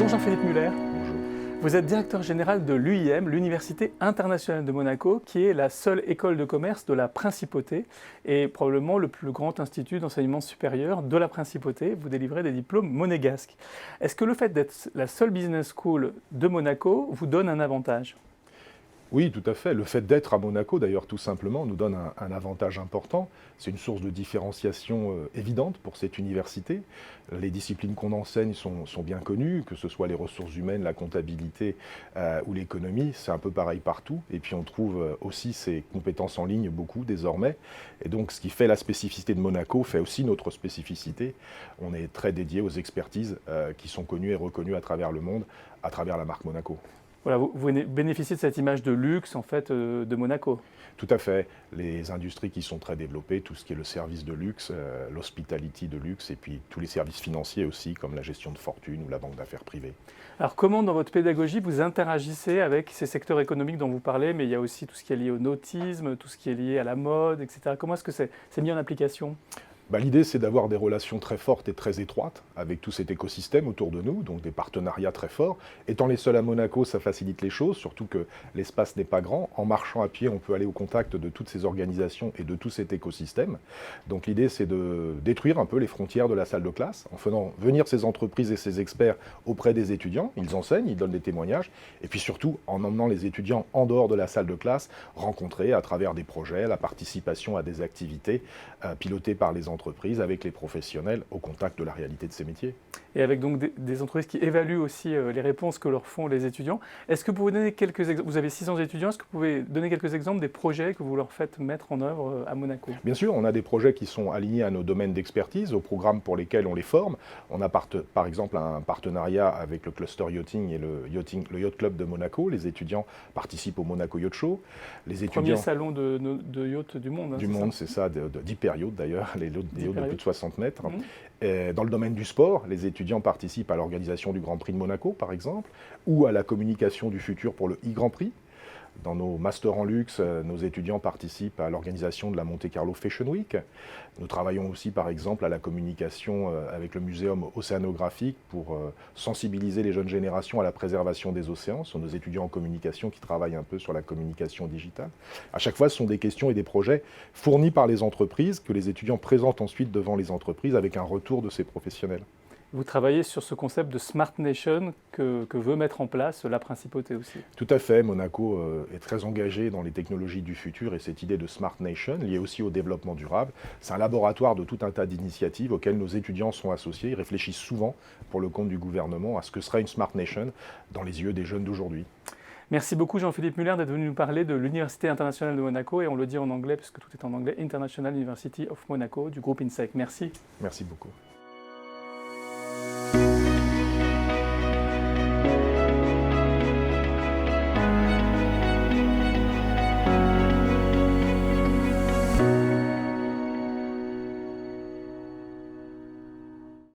Bonjour Jean-Philippe Muller. Bonjour. Vous êtes directeur général de l'UIM, l'Université internationale de Monaco, qui est la seule école de commerce de la Principauté et probablement le plus grand institut d'enseignement supérieur de la Principauté. Vous délivrez des diplômes monégasques. Est-ce que le fait d'être la seule business school de Monaco vous donne un avantage ? Oui, tout à fait. Le fait d'être à Monaco, d'ailleurs, tout simplement, nous donne un avantage important. C'est une source de différenciation évidente pour cette université. Les disciplines qu'on enseigne sont bien connues, que ce soit les ressources humaines, la comptabilité ou l'économie. C'est un peu pareil partout. Et puis on trouve aussi ces compétences en ligne beaucoup désormais. Et donc ce qui fait la spécificité de Monaco fait aussi notre spécificité. On est très dédié aux expertises qui sont connues et reconnues à travers le monde, à travers la marque Monaco. Voilà, vous bénéficiez de cette image de luxe en fait, de Monaco. Tout à fait. Les industries qui sont très développées, tout ce qui est le service de luxe, l'hospitality de luxe, et puis tous les services financiers aussi, comme la gestion de fortune ou la banque d'affaires privée. Alors comment dans votre pédagogie vous interagissez avec ces secteurs économiques dont vous parlez, mais il y a aussi tout ce qui est lié au nautisme, tout ce qui est lié à la mode, etc. Comment est-ce que c'est mis en application ? L'idée, c'est d'avoir des relations très fortes et très étroites avec tout cet écosystème autour de nous, donc des partenariats très forts. Étant les seuls à Monaco, ça facilite les choses, surtout que l'espace n'est pas grand. En marchant à pied, on peut aller au contact de toutes ces organisations et de tout cet écosystème. Donc l'idée, c'est de détruire un peu les frontières de la salle de classe, en faisant venir ces entreprises et ces experts auprès des étudiants. Ils enseignent, ils donnent des témoignages, et puis surtout, en emmenant les étudiants en dehors de la salle de classe, rencontrer à travers des projets, la participation à des activités pilotées par les entreprises avec les professionnels au contact de la réalité de ces métiers. Et avec donc des entreprises qui évaluent aussi les réponses que leur font les étudiants. Est-ce que vous pouvez donner quelques exemples ? Vous avez 600 étudiants, est-ce que vous pouvez donner quelques exemples des projets que vous leur faites mettre en œuvre à Monaco ? Bien sûr, on a des projets qui sont alignés à nos domaines d'expertise, aux programmes pour lesquels on les forme. On a par exemple un partenariat avec le cluster yachting et le Yacht Club de Monaco. Les étudiants participent au Monaco Yacht Show. Premier salon de yacht du monde. Du monde, c'est ça, d'hyper yacht d'ailleurs, les yachts de plus de 60 mètres. Mmh. Dans le domaine du sport, les étudiants participent à l'organisation du Grand Prix de Monaco, par exemple, ou à la communication du futur pour le e-Grand Prix. Dans nos masters en luxe, nos étudiants participent à l'organisation de la Monte Carlo Fashion Week. Nous travaillons aussi, par exemple, à la communication avec le Muséum océanographique pour sensibiliser les jeunes générations à la préservation des océans. Ce sont nos étudiants en communication qui travaillent un peu sur la communication digitale. À chaque fois, ce sont des questions et des projets fournis par les entreprises que les étudiants présentent ensuite devant les entreprises avec un retour de ces professionnels. Vous travaillez sur ce concept de Smart Nation que veut mettre en place la Principauté aussi. Tout à fait. Monaco est très engagé dans les technologies du futur et cette idée de Smart Nation, liée aussi au développement durable, c'est un laboratoire de tout un tas d'initiatives auxquelles nos étudiants sont associés. Ils réfléchissent souvent, pour le compte du gouvernement, à ce que serait une Smart Nation dans les yeux des jeunes d'aujourd'hui. Merci beaucoup Jean-Philippe Muller d'être venu nous parler de l'Université internationale de Monaco, et on le dit en anglais parce que tout est en anglais, International University of Monaco, du groupe INSEC. Merci. Merci beaucoup.